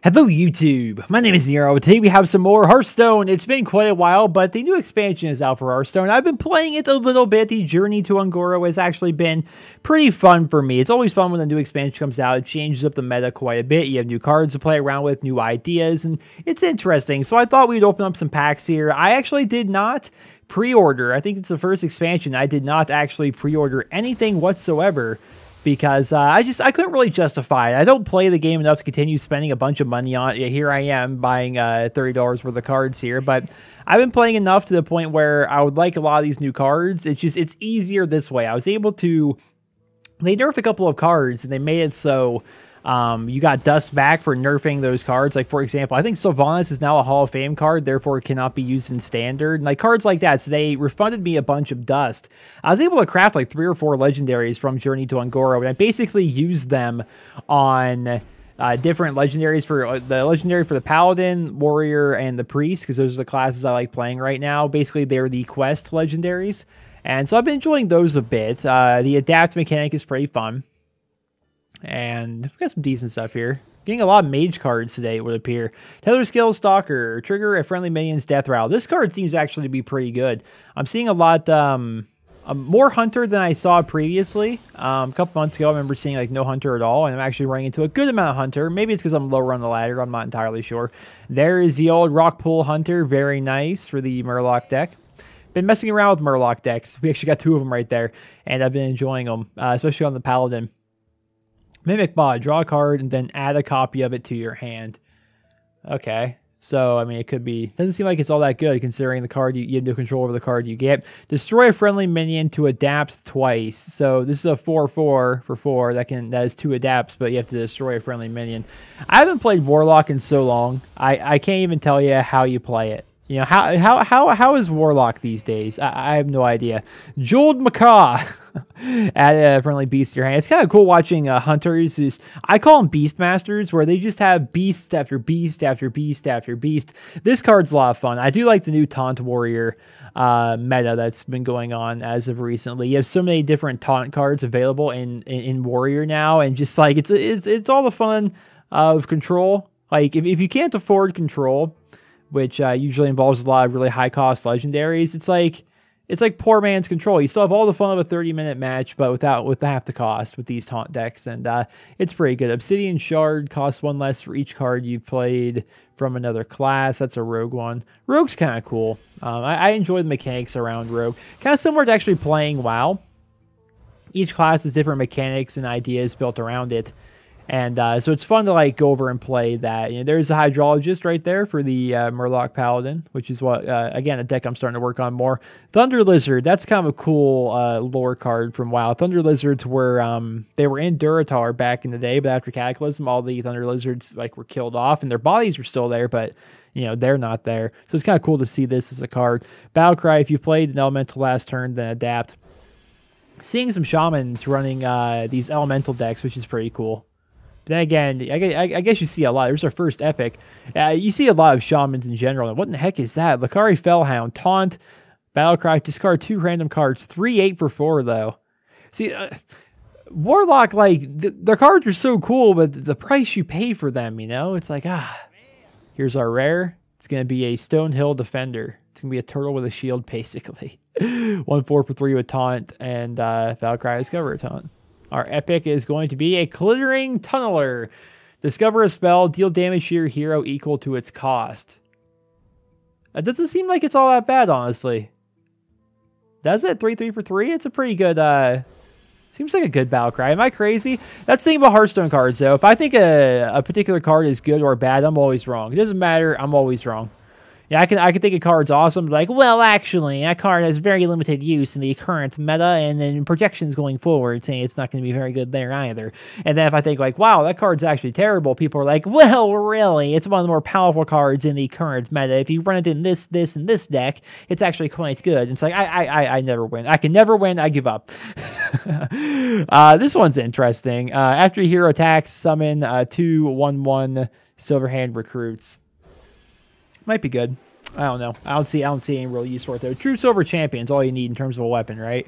Hello YouTube, my name is Nero. Today we have some more Hearthstone. It's been quite a while, but the new expansion is out for Hearthstone. I've been playing it a little bit. The journey to Un'Goro has actually been pretty fun for me. It's always fun when a new expansion comes out. It changes up the meta quite a bit. You have new cards to play around with, new ideas, and it's interesting. So I thought we'd open up some packs here. I actually did not pre-order. I think it's the first expansion. I did not actually pre-order anything whatsoever, because I couldn't really justify it. I don't play the game enough to continue spending a bunch of money on it. Here I am buying $30 worth of cards here, but I've been playing enough to the point where I would like a lot of these new cards. It's easier this way. I was able to, they nerfed a couple of cards and they made it so you got dust back for nerfing those cards. Like, for example, I think Sylvanas is now a Hall of Fame card, therefore it cannot be used in Standard. And like cards like that, so they refunded me a bunch of dust. I was able to craft like 3 or 4 legendaries from Journey to Un'Goro, and I basically used them on different legendaries for the legendary for the Paladin, Warrior, and the Priest, because those are the classes I like playing right now. Basically, they're the quest legendaries. And so I've been enjoying those a bit. The adapt mechanic is pretty fun. And we've got some decent stuff here. Getting a lot of mage cards today, it would appear. Tether Skill Stalker. Trigger a friendly minion's death rattle. This card seems actually to be pretty good. I'm seeing a lot more Hunter than I saw previously. A couple months ago, I remember seeing like no Hunter at all, and I'm actually running into a good amount of Hunter. Maybe it's because I'm lower on the ladder. I'm not entirely sure. There is the old Rock Pool Hunter. Very nice for the Murloc deck. Been messing around with Murloc decks. We actually got 2 of them right there, and I've been enjoying them, especially on the Paladin. Mimic Mod, draw a card, and then add a copy of it to your hand. Okay, so, I mean, it could be, doesn't seem like it's all that good, considering the card, you have no control over the card you get. Destroy a friendly minion to adapt twice. So, this is a 4/4 for 4, that is 2 adapts, but you have to destroy a friendly minion. I haven't played Warlock in so long, I can't even tell you how you play it. You know, how is Warlock these days? I have no idea. Jeweled Macaw. Add a friendly beast to your hand. It's kind of cool watching hunters. I call them Beastmasters, where they just have beasts after beast after beast after beast. This card's a lot of fun. I do like the new Taunt Warrior meta that's been going on as of recently. You have so many different taunt cards available in Warrior now, and just like it's all the fun of control. Like if you can't afford control, which usually involves a lot of really high-cost legendaries, it's like poor man's control. You still have all the fun of a 30-minute match, but with half the cost with these taunt decks, and it's pretty good. Obsidian Shard costs 1 less for each card you've played from another class. That's a Rogue one. Rogue's kind of cool. I enjoy the mechanics around Rogue. Kind of similar to actually playing WoW. Each class has different mechanics and ideas built around it. And so it's fun to like go over and play that. You know, there's a Hydrologist right there for the Murloc Paladin, which is what, again, a deck I'm starting to work on more. Thunder Lizard, that's kind of a cool lore card from WoW. Thunder Lizards were, they were in Durotar back in the day, but after Cataclysm, all the Thunder Lizards like were killed off, and their bodies were still there, but you know, they're not there. So it's kind of cool to see this as a card. Battlecry, if you played an Elemental last turn, then adapt. Seeing some Shamans running these Elemental decks, which is pretty cool. Then again, I guess you see a lot. There's our first epic. You see a lot of Shamans in general. What in the heck is that? Lakari Fellhound, Taunt, Battlecry, discard 2 random cards. 3/8 for 4, though. See, Warlock, like, their cards are so cool, but the price you pay for them, you know? It's like, here's our rare. It's going to be a Stonehill Defender. It's going to be a turtle with a shield, basically. 1/4 for 3 with Taunt, and Battlecry, discover a Taunt. Our epic is going to be a Clittering Tunneler. Discover a spell, deal damage to your hero equal to its cost. That doesn't seem like it's all that bad, honestly. Does it? 3/3 for 3? It's a pretty good, seems like a good Battlecry. Am I crazy? That's the thing about Hearthstone cards, though. If I think a particular card is good or bad, I'm always wrong. It doesn't matter, I'm always wrong. Yeah, I can think a card's awesome, but like, well, actually, that card has very limited use in the current meta and then projections going forward, saying it's not going to be very good there either. And then if I think like, wow, that card's actually terrible, people are like, well, really, it's one of the more powerful cards in the current meta. If you run it in this, and this deck, it's actually quite good. And it's like, I never win. I can never win. I give up. This one's interesting. After your hero attacks, summon 2 1/1 Silverhand Recruits. Might be good. I don't know. I don't see any real use for it though. True Silver Champion's all you need in terms of a weapon, right?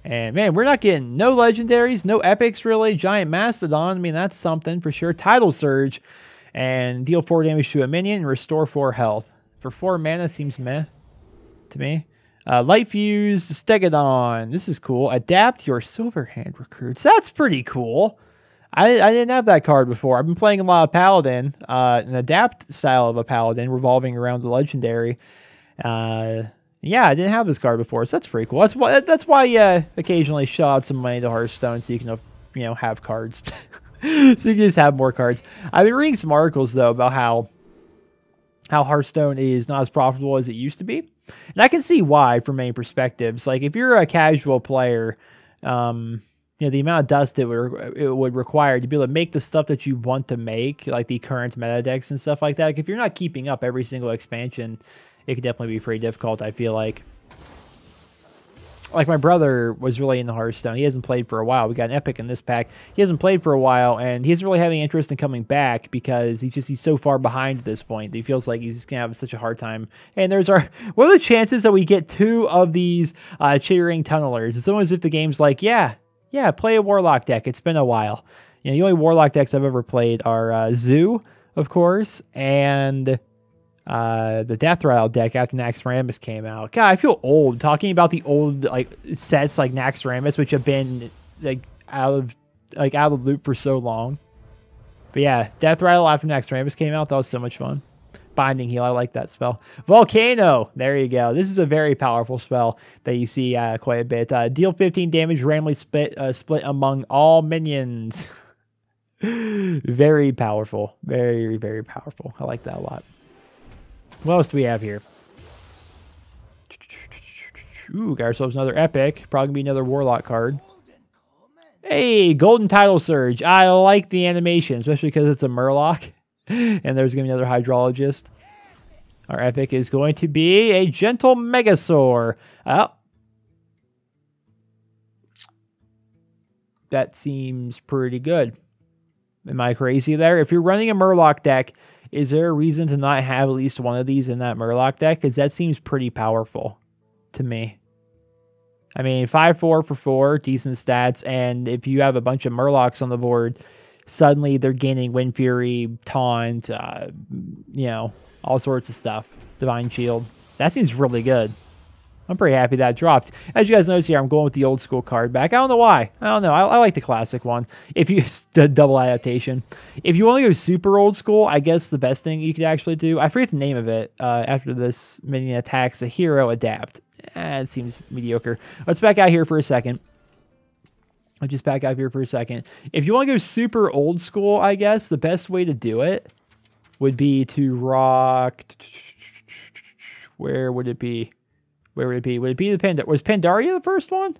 And man, we're not getting no legendaries, no epics really. Giant Mastodon, I mean, that's something for sure. Tidal Surge. And deal 4 damage to a minion and restore 4 health. For 4 mana seems meh to me. Light Fuse, Stegodon. This is cool. Adapt your Silverhand recruits. That's pretty cool. I didn't have that card before. I've been playing a lot of Paladin, an adapt style of a Paladin revolving around the legendary. Yeah, I didn't have this card before, so that's pretty cool. That's why occasionally shell out some money to Hearthstone so you can have cards. So you can just have more cards. I've been reading some articles though about how Hearthstone is not as profitable as it used to be. And I can see why from many perspectives. Like if you're a casual player, the amount of dust it would require to be able to make the stuff that you want to make, like the current meta decks and stuff like that. Like if you're not keeping up every single expansion, it could definitely be pretty difficult, I feel like. Like my brother was really into Hearthstone. He hasn't played for a while. We got an Epic in this pack. He hasn't played for a while, and he doesn't really have any interest in coming back because he's so far behind at this point. He feels like he's just going to have such a hard time. And what are the chances that we get 2 of these Chittering Tunnelers? It's almost as if the game's like, yeah, play a Warlock deck. It's been a while. The only Warlock decks I've ever played are Zoo, of course, and the Death Rattle deck after Naxxramas came out. God, I feel old talking about the old sets like Naxxramas, which have been out of the loop for so long. But yeah, Death Rattle after Naxxramas came out, that was so much fun. Binding Heal, I like that spell. Volcano, there you go. This is a very powerful spell that you see quite a bit. Deal 15 damage, randomly split among all minions. Very powerful, very, very powerful. I like that a lot. What else do we have here? Ooh, got ourselves another Epic. Probably gonna be another Warlock card. Hey, Golden Tidal Surge. I like the animation, especially because it's a Murloc. And there's gonna be another Hydrologist. Our Epic is going to be a Gentle Megasaur. Oh. That seems pretty good. Am I crazy there? If you're running a Murloc deck, is there a reason to not have at least one of these in that Murloc deck? Because that seems pretty powerful to me. I mean, 5-4 for 4, decent stats. And if you have a bunch of Murlocs on the board, suddenly they're gaining Wind Fury, Taunt, all sorts of stuff. Divine Shield. That seems really good. I'm pretty happy that dropped. As you guys notice here, I'm going with the old school card back. I don't know why. I don't know. I like the classic one. If you the double adaptation. If you want to go super old school, I guess the best thing you could actually do, I forget the name of it, after this minion attacks a hero, adapt. It seems mediocre. Let's back out here for a second. I'll just back out here for a second. If you want to go super old school, I guess the best way to do it would be to rock. Where would it be? Where would it be? Would it be the was Pandaria the first one?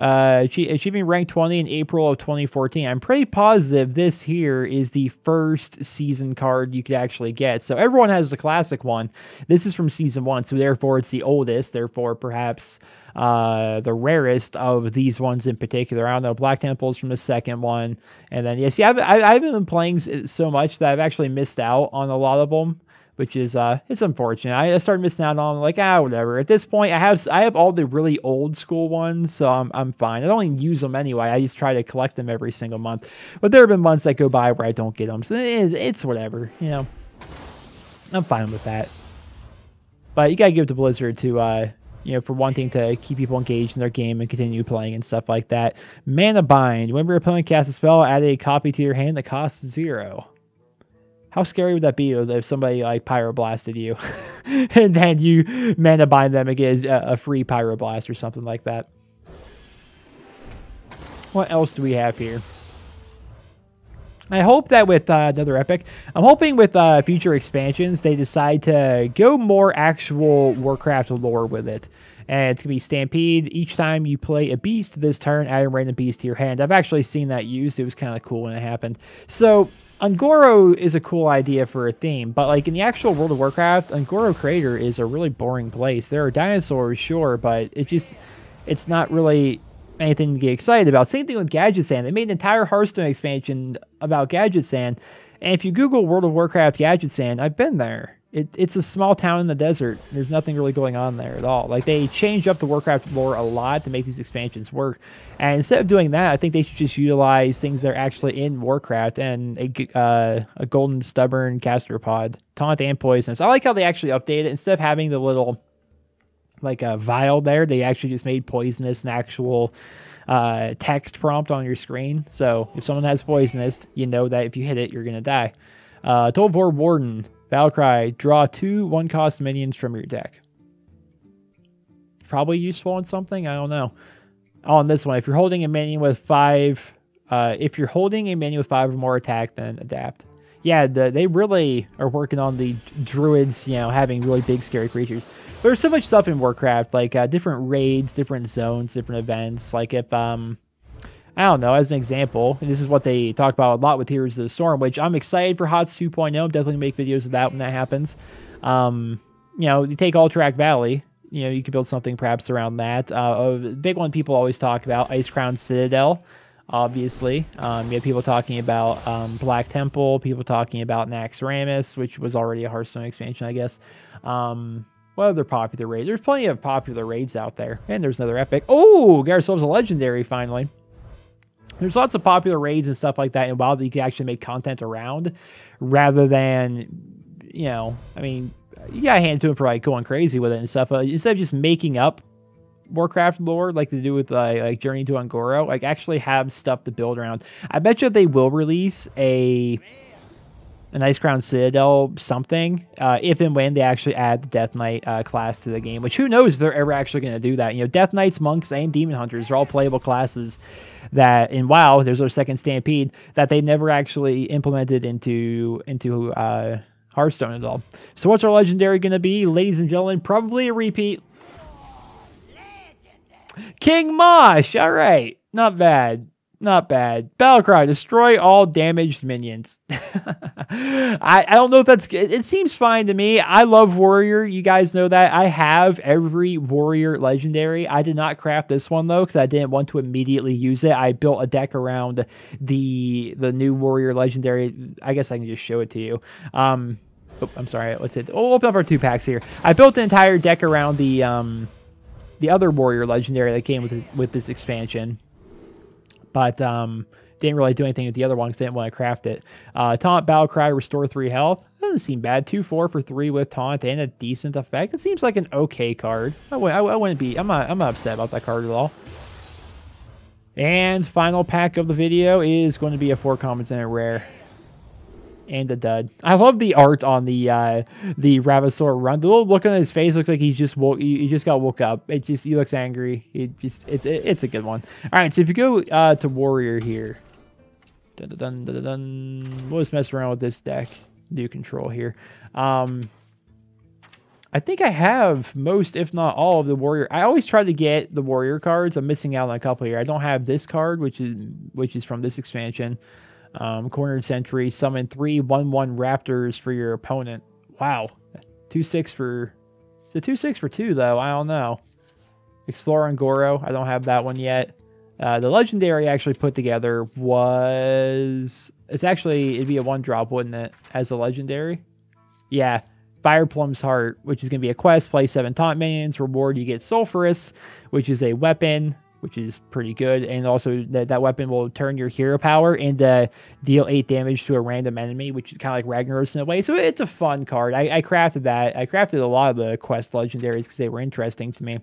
Achieving rank 20 in April of 2014. I'm pretty positive this here is the first season card you could actually get. So everyone has the classic one. This is from season 1, so therefore it's the oldest. Therefore, perhaps the rarest of these ones in particular. I don't know. Black Temple's from the second one, and then I haven't been playing so much that I've actually missed out on a lot of them, which is it's unfortunate. I started missing out on them, like, whatever. At this point, I have all the really old school ones, so I'm fine. I don't even use them anyway. I just try to collect them every single month. But there have been months that go by where I don't get them, so it's whatever, I'm fine with that. But you gotta give it to Blizzard to for wanting to keep people engaged in their game and continue playing and stuff like that. Mana Bind. Whenever your opponent casts a spell, add a copy to your hand that costs 0. How scary would that be if somebody like Pyroblasted you and then you mana bind them and get a free Pyroblast or something like that? What else do we have here? I hope that with another Epic, I'm hoping with future expansions, they decide to go more actual Warcraft lore with it. And it's going to be Stampede. Each time you play a beast this turn, add a random beast to your hand. I've actually seen that used. It was kind of cool when it happened. So Ungoro is a cool idea for a theme, but like in the actual World of Warcraft, Ungoro Crater is a really boring place. There are dinosaurs, sure, but it's not really anything to get excited about. Same thing with Gadget Sand. They made an entire Hearthstone expansion about Gadget Sand, and if you Google World of Warcraft Gadget Sand, I've been there. It's a small town in the desert. There's nothing really going on there at all. Like, they changed up the Warcraft lore a lot to make these expansions work. And instead of doing that, I think they should just utilize things that are actually in Warcraft, and a golden stubborn gastropod, taunt and poisonous. I like how they actually updated it. Instead of having the little, like, a vial there, they actually just made poisonous an actual text prompt on your screen. So if someone has poisonous, you know that if you hit it, you're going to die. Tolvor Warden. Battlecry, draw 2 1-cost minions from your deck. Probably useful in something, I don't know. On this one, if you're holding a minion with 5, or more attack, then adapt. Yeah, they really are working on the druids, you know, having really big, scary creatures. But there's so much stuff in Warcraft, like different raids, different zones, different events. Like if I don't know, as an example, and this is what they talk about a lot with Heroes of the Storm, which I'm excited for HOTS 2.0. Definitely make videos of that when that happens. You know, you take Alterac Valley, you know, you could build something perhaps around that. A big one people always talk about, Ice Crown Citadel, obviously. You have people talking about Black Temple, people talking about Naxxramas, which was already a Hearthstone expansion, I guess. What other popular raids? There's plenty of popular raids out there. And there's another epic. Oh, got ourselves a legendary, finally. There's lots of popular raids and stuff like that in WoW that you can actually make content around, rather than, you know, I mean, you gotta hand it to them for like going crazy with it and stuff. Instead of just making up Warcraft lore like they do with like Journey to Un'Goro, like actually have stuff to build around. I bet you they will release an Ice Crown Citadel something, if and when they actually add the Death Knight class to the game, which who knows if they're ever actually going to do that. You know, Death Knights, Monks, and Demon Hunters are all playable classes that in WoW, there's our second Stampede, that they never actually implemented into Hearthstone at all. So what's our legendary going to be, ladies and gentlemen? Probably a repeat. King Mosh! Alright, not bad. Not bad. Battlecry, destroy all damaged minions. I don't know if that's good. It seems fine to me. I love Warrior. You guys know that. I have every Warrior legendary. I did not craft this one, though, because I didn't want to immediately use it. I built a deck around the new Warrior legendary. I guess I can just show it to you. Oh, I'm sorry. What's it? Oh, we'll open up our 2 packs here. I built an entire deck around the other Warrior legendary that came with this expansion. But didn't really do anything with the other one because I didn't want to craft it. Taunt, Battlecry, restore 3 health. Doesn't seem bad. 2/4 for 3 with taunt and a decent effect. It seems like an okay card. I wouldn't be. I'm not upset about that card at all. And final pack of the video is going to be a 4 commons and a rare. And a dud. I love the art on the Ravasaur run. The little look on his face looks like he just got woke up. He looks angry. It's a good one. All right, so if you go to Warrior here, we'll just mess around with this deck. Do control here. I think I have most, if not all, of the Warrior. I always try to get the Warrior cards. I'm missing out on a couple here. I don't have this card, which is from this expansion. Cornered Sentry, summon 3 1/1 Raptors for your opponent. Wow. 2/6 for... It's a 2/6 for 2, though. I don't know. Explore Un'Goro. I don't have that one yet. The legendary actually put together was... it'd be a 1-drop, wouldn't it? As a legendary? Yeah. Fireplum's Heart, which is going to be a quest. Play 7 taunt minions. Reward, you get Sulphurous, which is a weapon, which is pretty good. And also that weapon will turn your hero power and deal 8 damage to a random enemy, which is kind of like Ragnaros in a way. So it's a fun card. I crafted that. I crafted a lot of the quest legendaries because they were interesting to me.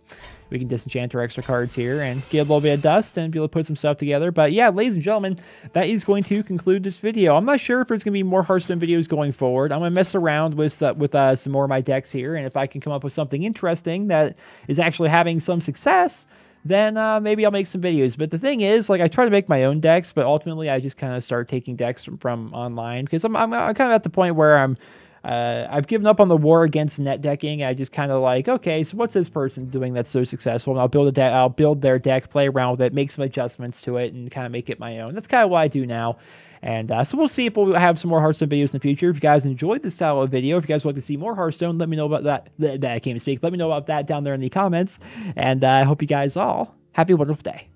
We can disenchant our extra cards here and get a little bit of dust and be able to put some stuff together. But yeah, ladies and gentlemen, that is going to conclude this video. I'm not sure if there's going to be more Hearthstone videos going forward. I'm going to mess around with some more of my decks here. And if I can come up with something interesting that is actually having some success, then maybe I'll make some videos. But the thing is, like, I try to make my own decks, but ultimately I just kind of start taking decks from online because I'm kind of at the point where I've given up on the war against net decking. I just kind of like, okay, so what's this person doing that's so successful? And I'll build a deck. I'll build their deck, play around with it, make some adjustments to it, and kind of make it my own. That's kind of what I do now. And so we'll see if we'll have some more Hearthstone videos in the future. If you guys enjoyed this style of video, if you guys want to see more Hearthstone, let me know about that. I can't even speak. Let me know about that down there in the comments. And I hope you guys all have a wonderful day.